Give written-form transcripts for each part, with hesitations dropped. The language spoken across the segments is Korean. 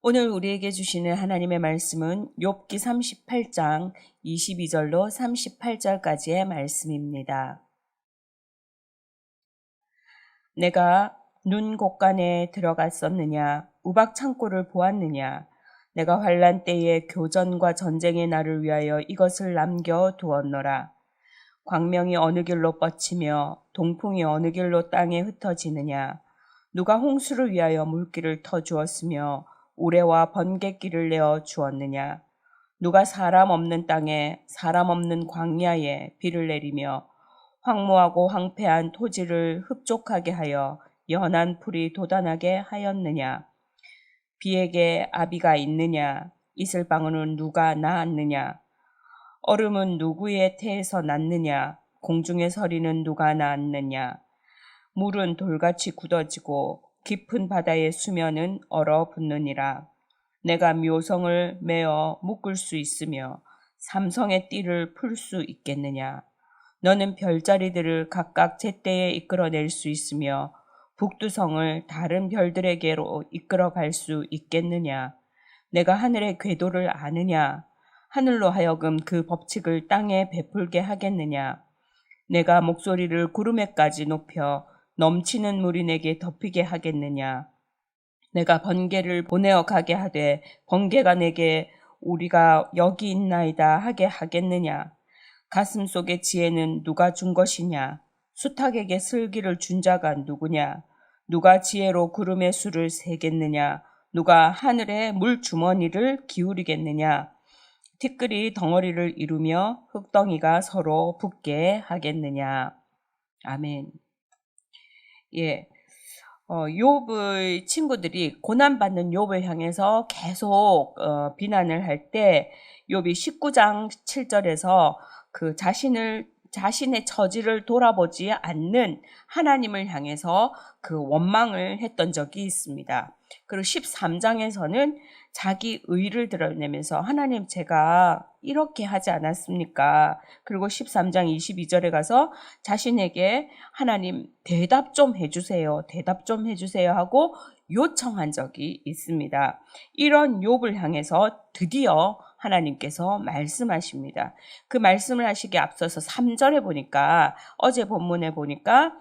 오늘 우리에게 주시는 하나님의 말씀은 욥기 38장 22절로 38절까지의 말씀입니다. 내가 눈 곳간에 들어갔었느냐? 우박 창고를 보았느냐? 내가 환난 때에 교전과 전쟁의 날을 위하여 이것을 남겨 두었노라. 광명이 어느 길로 뻗치며 동풍이 어느 길로 땅에 흩어지느냐? 누가 홍수를 위하여 물길을 터주었으며 우레와 번갯길을 내어 주었느냐? 누가 사람 없는 땅에 사람 없는 광야에 비를 내리며 황무하고 황폐한 토지를 흡족하게 하여 연한 풀이 돋아나게 하였느냐? 비에게 아비가 있느냐? 이슬방울은 누가 낳았느냐? 얼음은 누구의 태에서 났느냐? 공중의 서리는 누가 낳았느냐? 물은 돌같이 굳어지고 깊은 바다의 수면은 얼어붙느니라. 내가 묘성을 메어 묶을 수 있으며 삼성의 띠를 풀 수 있겠느냐? 너는 별자리들을 각각 제때에 이끌어낼 수 있으며 북두성을 다른 별들에게로 이끌어갈 수 있겠느냐? 내가 하늘의 궤도를 아느냐? 하늘로 하여금 그 법칙을 땅에 베풀게 하겠느냐? 내가 목소리를 구름에까지 높여 넘치는 물이 내게 덮이게 하겠느냐? 내가 번개를 보내어 가게 하되 번개가 내게 우리가 여기 있나이다 하게 하겠느냐? 가슴 속의 지혜는 누가 준 것이냐? 수탉에게 슬기를 준 자가 누구냐? 누가 지혜로 구름의 수를 세겠느냐? 누가 하늘의 물주머니를 기울이겠느냐? 티끌이 덩어리를 이루며 흙덩이가 서로 붙게 하겠느냐? 아멘. 예. 욥의 친구들이 고난받는 욥을 향해서 계속 비난을 할 때 욥이 19장 7절에서 그 자신의 처지를 돌아보지 않는 하나님을 향해서 그 원망을 했던 적이 있습니다. 그리고 13장에서는 자기 의를 드러내면서 하나님 제가 이렇게 하지 않았습니까? 그리고 13장 22절에 가서 자신에게 하나님 대답 좀 해주세요. 대답 좀 해주세요 하고 요청한 적이 있습니다. 이런 욥을 향해서 드디어 하나님께서 말씀하십니다. 그 말씀을 하시기에 앞서서 3절에 보니까 어제 본문에 보니까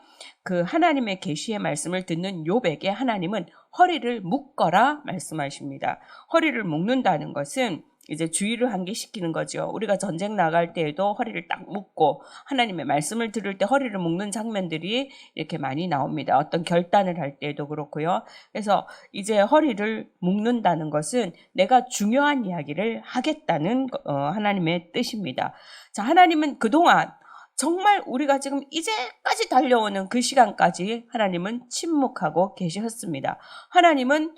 그 하나님의 계시의 말씀을 듣는 욥에게 하나님은 허리를 묶어라 말씀하십니다. 허리를 묶는다는 것은 이제 주의를 환기시키는 거죠. 우리가 전쟁 나갈 때에도 허리를 딱 묶고 하나님의 말씀을 들을 때 허리를 묶는 장면들이 이렇게 많이 나옵니다. 어떤 결단을 할 때도 그렇고요. 그래서 이제 허리를 묶는다는 것은 내가 중요한 이야기를 하겠다는 하나님의 뜻입니다. 자, 하나님은 그동안 정말 우리가 지금 이제까지 달려오는 그 시간까지 하나님은 침묵하고 계셨습니다. 하나님은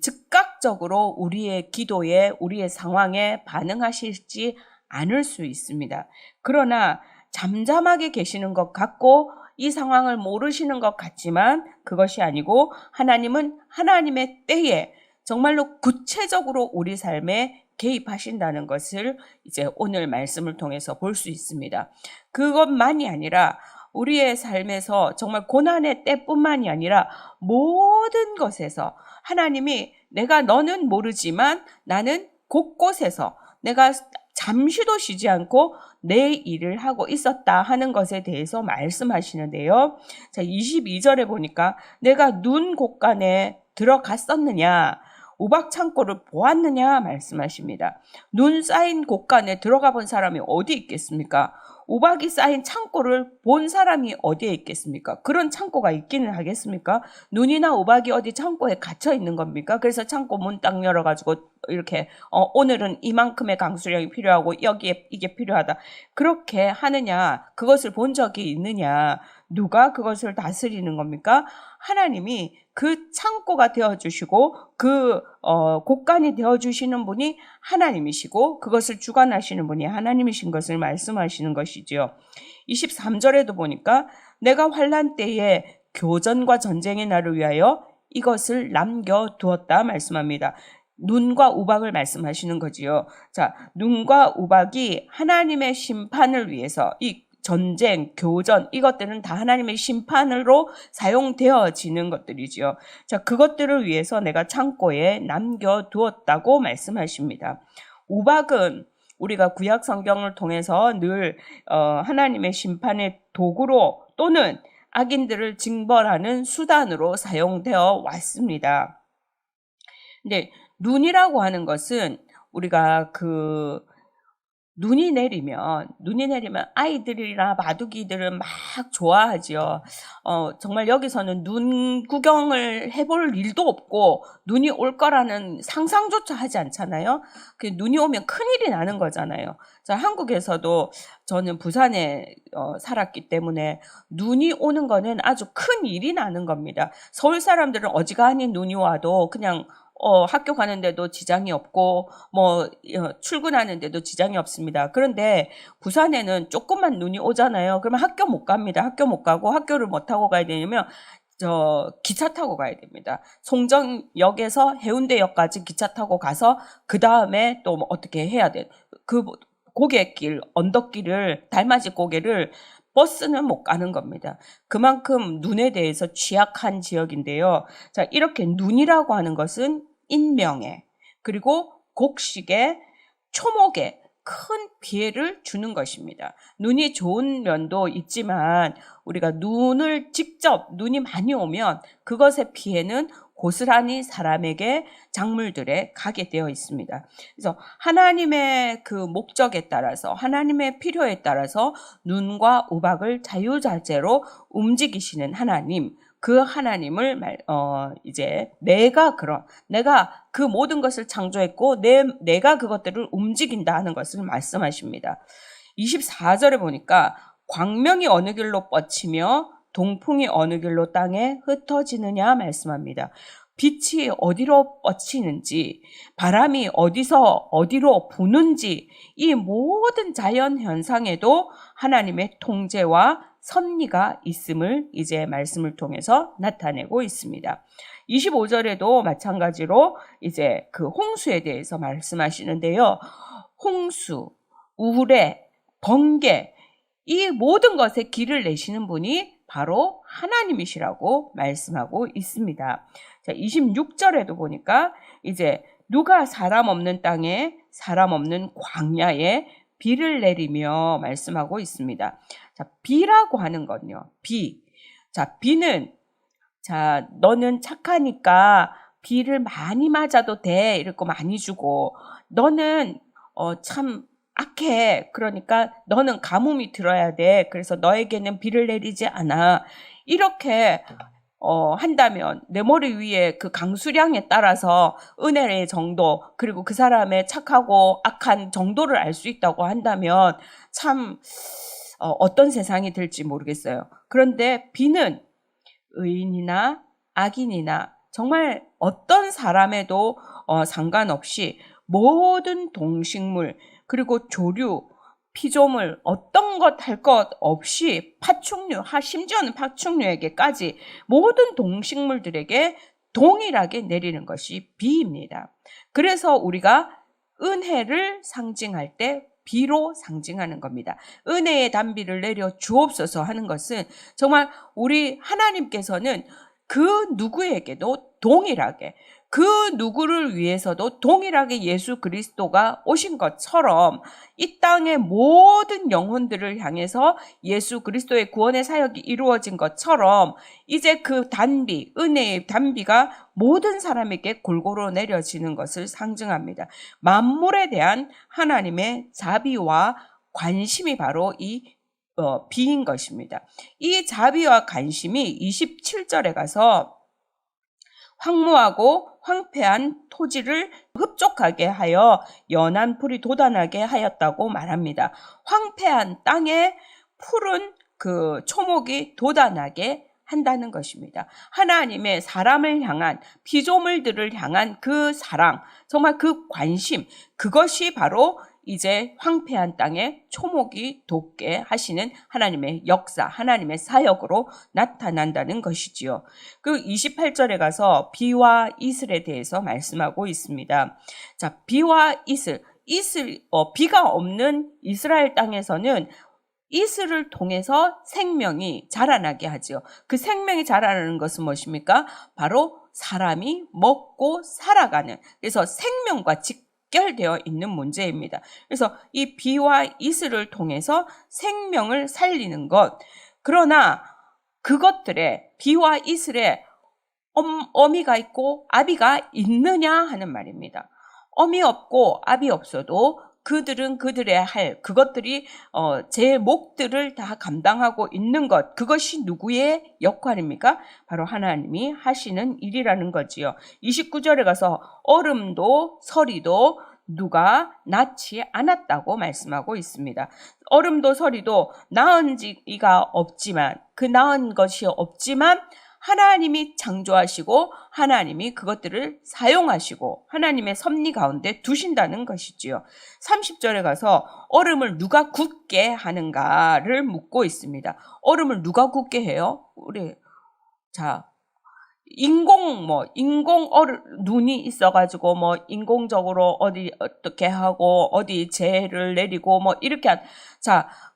즉각적으로 우리의 기도에 우리의 상황에 반응하실지 않을 수 있습니다. 그러나 잠잠하게 계시는 것 같고 이 상황을 모르시는 것 같지만 그것이 아니고 하나님은 하나님의 때에 정말로 구체적으로 우리 삶에 개입하신다는 것을 이제 오늘 말씀을 통해서 볼 수 있습니다. 그것만이 아니라 우리의 삶에서 정말 고난의 때뿐만이 아니라 모든 것에서 하나님이 너는 모르지만 나는 곳곳에서 내가 잠시도 쉬지 않고 내 일을 하고 있었다 하는 것에 대해서 말씀하시는데요. 자, 22절에 보니까 내가 눈 곳간에 들어갔었느냐 우박 창고를 보았느냐 말씀하십니다. 눈 쌓인 곳간에 들어가 본 사람이 어디 있겠습니까? 우박이 쌓인 창고를 본 사람이 어디에 있겠습니까? 그런 창고가 있기는 하겠습니까? 눈이나 우박이 어디 창고에 갇혀 있는 겁니까? 그래서 창고 문 딱 열어가지고 이렇게 오늘은 이만큼의 강수량이 필요하고 여기에 이게 필요하다. 그렇게 하느냐? 그것을 본 적이 있느냐? 누가 그것을 다스리는 겁니까? 하나님이 그 창고가 되어주시고 그 곳간이 되어주시는 분이 하나님이시고 그것을 주관하시는 분이 하나님이신 것을 말씀하시는 것이지요. 23절에도 보니까 내가 환난 때에 교전과 전쟁의 날을 위하여 이것을 남겨두었다 말씀합니다. 눈과 우박을 말씀하시는 거지요. 자, 눈과 우박이 하나님의 심판을 위해서 이 전쟁, 교전 이것들은 다 하나님의 심판으로 사용되어지는 것들이지요. 자, 그것들을 위해서 내가 창고에 남겨두었다고 말씀하십니다. 우박은 우리가 구약 성경을 통해서 늘 하나님의 심판의 도구로 또는 악인들을 징벌하는 수단으로 사용되어 왔습니다. 근데 눈이라고 하는 것은 우리가 눈이 내리면 아이들이나 바둑이들은 막 좋아하지요. 정말 여기서는 눈 구경을 해볼 일도 없고 눈이 올 거라는 상상조차 하지 않잖아요. 그 눈이 오면 큰일이 나는 거잖아요. 자, 한국에서도 저는 부산에 살았기 때문에 눈이 오는 거는 아주 큰 일이 나는 겁니다. 서울 사람들은 어지간히 눈이 와도 그냥 학교 가는데도 지장이 없고, 출근하는데도 지장이 없습니다. 그런데 부산에는 조금만 눈이 오잖아요. 그러면 학교 못 갑니다. 학교 못 가고 학교를 못 타고 가야 되냐면, 기차 타고 가야 됩니다. 송정역에서 해운대역까지 기차 타고 가서, 그 다음에 또 어떻게 해야 돼. 그 고갯길, 언덕길을, 달맞이 고개를 버스는 못 가는 겁니다. 그만큼 눈에 대해서 취약한 지역인데요. 자, 이렇게 눈이라고 하는 것은 인명에 그리고 곡식에 초목에 큰 피해를 주는 것입니다. 눈이 좋은 면도 있지만 우리가 눈이 많이 오면 그것의 피해는 고스란히 사람에게 작물들에 가게 되어 있습니다. 그래서 하나님의 그 목적에 따라서 하나님의 필요에 따라서 눈과 우박을 자유자재로 움직이시는 하나님, 그 하나님을 이제 내가 그 모든 것을 창조했고 내가 그것들을 움직인다 하는 것을 말씀하십니다. 24절에 보니까 광명이 어느 길로 뻗치며 동풍이 어느 길로 땅에 흩어지느냐 말씀합니다. 빛이 어디로 뻗치는지, 바람이 어디로 부는지, 이 모든 자연 현상에도 하나님의 통제와 섭리가 있음을 이제 말씀을 통해서 나타내고 있습니다. 25절에도 마찬가지로 이제 그 홍수에 대해서 말씀하시는데요. 홍수, 우레, 번개, 이 모든 것에 길을 내시는 분이 바로 하나님이시라고 말씀하고 있습니다. 자, 26절에도 보니까 이제 누가 사람 없는 땅에 사람 없는 광야에 비를 내리며 말씀하고 있습니다. 자, 비라고 하는 건요. 비. 자, 비는 너는 착하니까 비를 많이 맞아도 돼. 이렇게 많이 주고 너는 참 악해. 그러니까 너는 가뭄이 들어야 돼. 그래서 너에게는 비를 내리지 않아. 이렇게 한다면 내 머리 위에 그 강수량에 따라서 은혜의 정도 그리고 그 사람의 착하고 악한 정도를 알 수 있다고 한다면 참 어떤 세상이 될지 모르겠어요. 그런데 비는 의인이나 악인이나 정말 어떤 사람에도 상관없이 모든 동식물 그리고 조류, 피조물 어떤 것 할 것 없이 파충류, 심지어는 파충류에게까지 모든 동식물들에게 동일하게 내리는 것이 비입니다. 그래서 우리가 은혜를 상징할 때 비로 상징하는 겁니다. 은혜의 단비를 내려 주옵소서 하는 것은 정말 우리 하나님께서는 그 누구에게도 동일하게 그 누구를 위해서도 동일하게 예수 그리스도가 오신 것처럼 이 땅의 모든 영혼들을 향해서 예수 그리스도의 구원의 사역이 이루어진 것처럼 이제 그 단비, 은혜의 단비가 모든 사람에게 골고루 내려지는 것을 상징합니다. 만물에 대한 하나님의 자비와 관심이 바로 이 비인 것입니다. 이 자비와 관심이 27절에 가서 황무하고 황폐한 토지를 흡족하게 하여 연한 풀이 돋아나게 하였다고 말합니다. 황폐한 땅에 푸른 그 초목이 돋아나게 한다는 것입니다. 하나님의 사람을 향한 피조물들을 향한 그 사랑, 정말 그 관심, 그것이 바로 이제 황폐한 땅에 초목이 돋게 하시는 하나님의 역사, 하나님의 사역으로 나타난다는 것이지요. 그 28절에 가서 비와 이슬에 대해서 말씀하고 있습니다. 자, 비와 이슬, 비가 없는 이스라엘 땅에서는 이슬을 통해서 생명이 자라나게 하죠. 그 생명이 자라나는 것은 무엇입니까? 바로 사람이 먹고 살아가는, 그래서 생명과 직결되어 있는 문제입니다. 그래서 이 비와 이슬을 통해서 생명을 살리는 것, 그러나 그것들의 비와 이슬에 어미가 있고 아비가 있느냐 하는 말입니다. 어미 없고 아비 없어도 그들은 그들의 그것들이 제 몫들을 다 감당하고 있는 것, 그것이 누구의 역할입니까? 바로 하나님이 하시는 일이라는 거지요. 29절에 가서 얼음도 서리도 누가 낳지 않았다고 말씀하고 있습니다. 얼음도 서리도 낳은 지가 없지만, 그 낳은 것이 없지만 하나님이 창조하시고 하나님이 그것들을 사용하시고 하나님의 섭리 가운데 두신다는 것이지요. 30절에 가서 얼음을 누가 굳게 하는가를 묻고 있습니다. 얼음을 누가 굳게 해요? 인공 눈이 있어가지고 인공적으로 어떻게 하고 어디 재해를 내리고 이렇게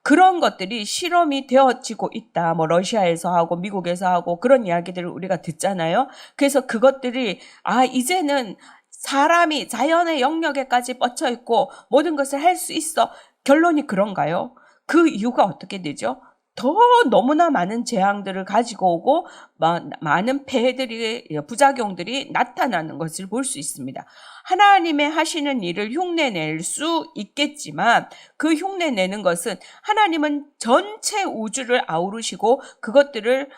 그런 것들이 실험이 되어지고 있다. 러시아에서 하고 미국에서 하고 그런 이야기들을 우리가 듣잖아요. 그래서 그것들이 이제는 사람이 자연의 영역에까지 뻗쳐 있고 모든 것을 할 수 있어. 결론이 그런가요? 그 이유가 어떻게 되죠? 더 너무나 많은 재앙들을 가지고 오고 많은 부작용들이 나타나는 것을 볼 수 있습니다. 하나님의 하시는 일을 흉내낼 수 있겠지만 그 흉내내는 것은 하나님은 전체 우주를 아우르시고 그것들을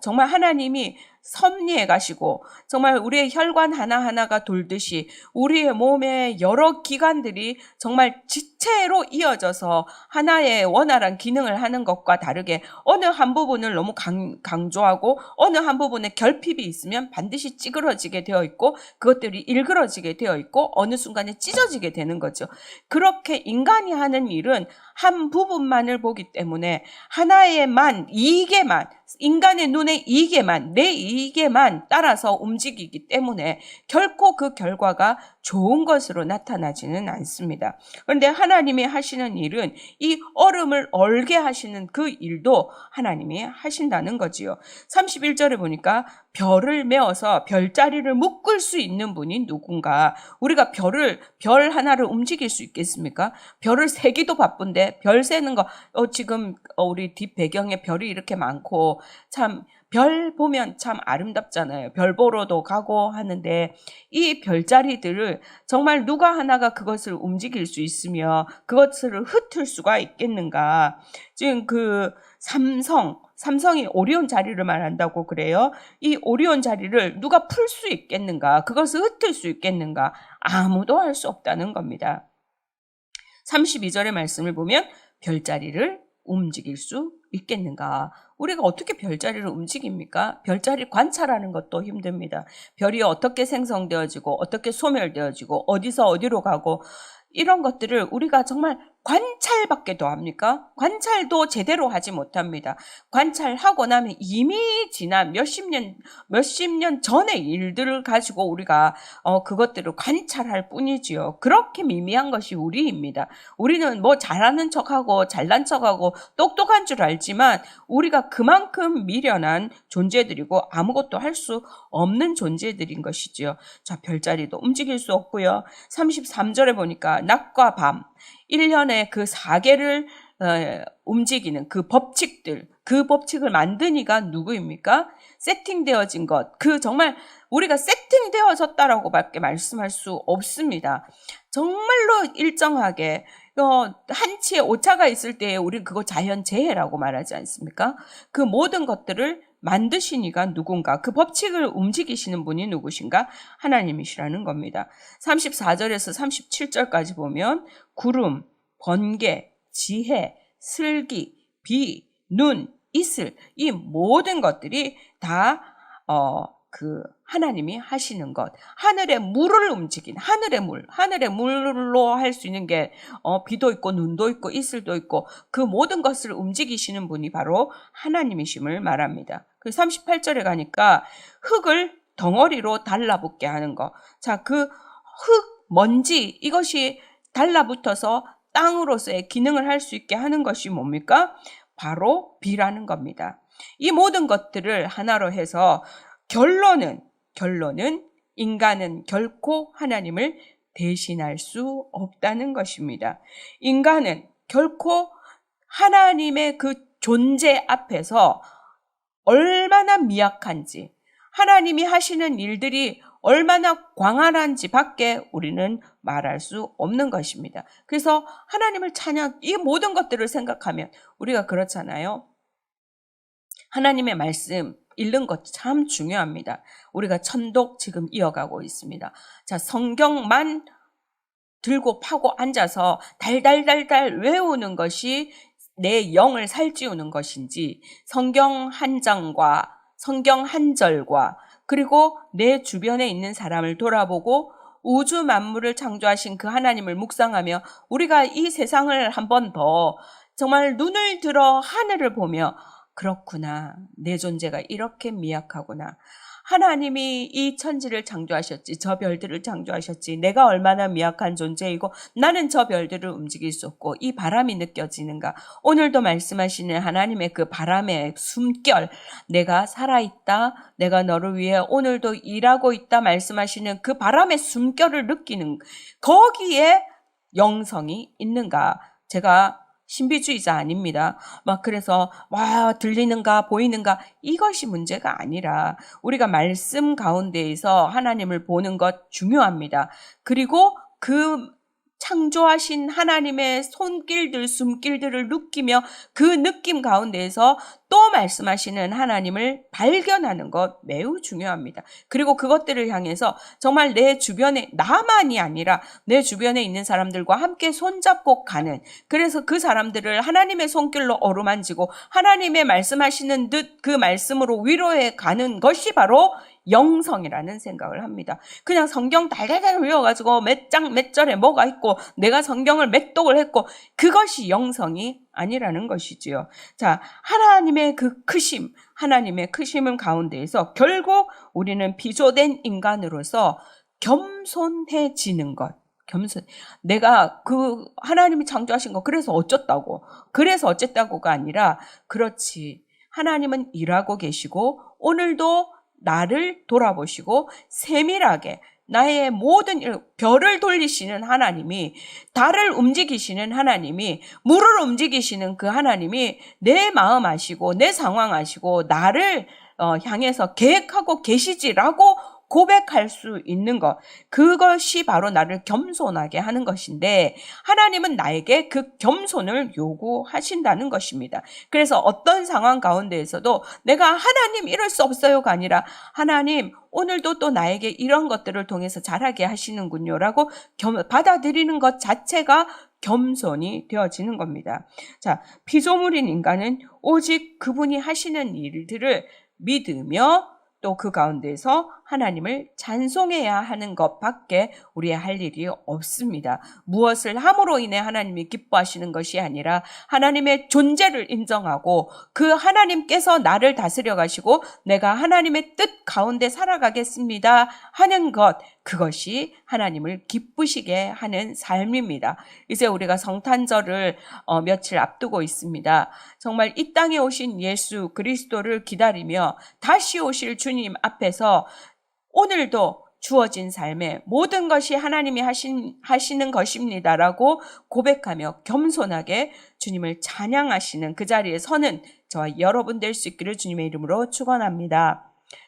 정말 하나님이 섭리해 가시고 정말 우리의 혈관 하나하나가 돌듯이 우리의 몸의 여러 기관들이 정말 지체로 이어져서 하나의 원활한 기능을 하는 것과 다르게 어느 한 부분을 너무 강조하고 어느 한 부분에 결핍이 있으면 반드시 찌그러지게 되어 있고 그것들이 일그러지게 되어 있고 어느 순간에 찢어지게 되는 거죠. 그렇게 인간이 하는 일은 한 부분만을 보기 때문에 하나의만 이익에만 인간의 눈에 이익에만 내 이익에만 따라서 움직이기 때문에 결코 그 결과가 좋은 것으로 나타나지는 않습니다. 그런데 하나님이 하시는 일은 이 얼음을 얼게 하시는 그 일도 하나님이 하신다는 거지요. 31절에 보니까 별을 메어서 별자리를 묶을 수 있는 분이 누군가. 우리가 별 하나를 움직일 수 있겠습니까? 별을 세기도 바쁜데 별 세는 거 지금 우리 뒷 배경에 별이 이렇게 많고 참 별 보면 참 아름답잖아요. 별 보러도 가고 하는데 이 별자리들을 정말 누가 하나가 그것을 움직일 수 있으며 그것을 흩을 수가 있겠는가. 지금 그 삼성이 오리온 자리를 말한다고 그래요. 이 오리온 자리를 누가 풀 수 있겠는가? 그것을 흩을 수 있겠는가? 아무도 할 수 없다는 겁니다. 32절의 말씀을 보면 별자리를 움직일 수 있겠는가? 우리가 어떻게 별자리를 움직입니까? 별자리 관찰하는 것도 힘듭니다. 별이 어떻게 생성되어지고 어떻게 소멸되어지고 어디서 어디로 가고 이런 것들을 우리가 정말 관찰밖에 더 합니까? 관찰도 제대로 하지 못합니다. 관찰하고 나면 이미 지난 몇십 년 전의 일들을 가지고 우리가 그것들을 관찰할 뿐이지요. 그렇게 미미한 것이 우리입니다. 우리는 잘하는 척하고 잘난 척하고 똑똑한 줄 알지만 우리가 그만큼 미련한 존재들이고 아무것도 할 수 없는 존재들인 것이지요. 자, 별자리도 움직일 수 없고요. 33절에 보니까 낮과 밤 1년에 그 4개를 움직이는 그 법칙을 만든 이가 누구입니까? 세팅되어진 것, 정말 우리가 세팅되어졌다라고 밖에 말씀할 수 없습니다. 정말로 일정하게 한치의 오차가 있을 때에 우리는 그거 자연재해라고 말하지 않습니까? 그 모든 것들을 만드신 이가 누군가, 그 법칙을 움직이시는 분이 누구신가? 하나님이시라는 겁니다. 34절에서 37절까지 보면 구름, 번개, 지혜, 슬기, 비, 눈, 이슬, 이 모든 것들이 다 하나님이 하시는 것, 하늘의 물을 움직인 하늘의 물로 할 수 있는 게 비도 있고 눈도 있고 이슬도 있고 그 모든 것을 움직이시는 분이 바로 하나님이심을 말합니다. 그 38절에 가니까 흙을 덩어리로 달라붙게 하는 것. 자, 그 흙, 먼지 이것이 달라붙어서 땅으로서의 기능을 할 수 있게 하는 것이 뭡니까? 바로 비라는 겁니다. 이 모든 것들을 하나로 해서 결론은 인간은 결코 하나님을 대신할 수 없다는 것입니다. 인간은 결코 하나님의 그 존재 앞에서 얼마나 미약한지, 하나님이 하시는 일들이 얼마나 광활한지 밖에 우리는 말할 수 없는 것입니다. 그래서 하나님을 이 모든 것들을 생각하면 우리가 그렇잖아요. 하나님의 말씀 읽는 것 참 중요합니다. 우리가 천독 지금 이어가고 있습니다. 자, 성경만 들고 파고 앉아서 달달달달 외우는 것이 내 영을 살찌우는 것인지, 성경 한 장과 성경 한 절과 그리고 내 주변에 있는 사람을 돌아보고 우주 만물을 창조하신 그 하나님을 묵상하며 우리가 이 세상을 한 번 더 정말 눈을 들어 하늘을 보며 그렇구나, 내 존재가 이렇게 미약하구나, 하나님이 이 천지를 창조하셨지, 저 별들을 창조하셨지, 내가 얼마나 미약한 존재이고 나는 저 별들을 움직일 수 없고 이 바람이 느껴지는가. 오늘도 말씀하시는 하나님의 그 바람의 숨결, 내가 살아있다, 내가 너를 위해 오늘도 일하고 있다 말씀하시는 그 바람의 숨결을 느끼는, 거기에 영성이 있는가. 제가 신비주의자 아닙니다. 그래서 들리는가 보이는가 이것이 문제가 아니라 우리가 말씀 가운데에서 하나님을 보는 것 중요합니다. 그리고 그 창조하신 하나님의 손길들, 숨길들을 느끼며 그 느낌 가운데에서 또 말씀하시는 하나님을 발견하는 것 매우 중요합니다. 그리고 그것들을 향해서 정말 내 주변에, 나만이 아니라 내 주변에 있는 사람들과 함께 손잡고 가는, 그래서 그 사람들을 하나님의 손길로 어루만지고 하나님의 말씀하시는 듯 그 말씀으로 위로해 가는 것이 바로 영성이라는 생각을 합니다. 그냥 성경 달달달 외워가지고 몇 장 몇 절에 뭐가 있고 내가 성경을 몇 독을 했고, 그것이 영성이 아니라는 것이지요. 자, 하나님의 그 크심, 하나님의 크심을 가운데에서 결국 우리는 비조된 인간으로서 겸손해지는 것. 내가 그 하나님이 창조하신 거 그래서 어쨌다고가 아니라, 그렇지, 하나님은 일하고 계시고 오늘도 나를 돌아보시고 세밀하게 나의 모든 별을 돌리시는 하나님이, 달을 움직이시는 하나님이, 물을 움직이시는 그 하나님이 내 마음 아시고 내 상황 아시고 나를 향해서 계획하고 계시지라고 고백할 수 있는 것, 그것이 바로 나를 겸손하게 하는 것인데, 하나님은 나에게 그 겸손을 요구하신다는 것입니다. 그래서 어떤 상황 가운데에서도 내가 하나님 이럴 수 없어요가 아니라, 하나님 오늘도 또 나에게 이런 것들을 통해서 자라게 하시는군요 라고 받아들이는 것 자체가 겸손이 되어지는 겁니다. 자, 피조물인 인간은 오직 그분이 하시는 일들을 믿으며 또 그 가운데서 하나님을 찬송해야 하는 것밖에 우리의 할 일이 없습니다. 무엇을 함으로 인해 하나님이 기뻐하시는 것이 아니라 하나님의 존재를 인정하고 그 하나님께서 나를 다스려 가시고 내가 하나님의 뜻 가운데 살아가겠습니다 하는 것, 그것이 하나님을 기쁘시게 하는 삶입니다. 이제 우리가 성탄절을 며칠 앞두고 있습니다. 정말 이 땅에 오신 예수 그리스도를 기다리며 다시 오실 주님 앞에서 오늘도 주어진 삶에 모든 것이 하나님이 하시는 것입니다라고 고백하며 겸손하게 주님을 찬양하시는 그 자리에 서는 저와 여러분 될 수 있기를 주님의 이름으로 축원합니다.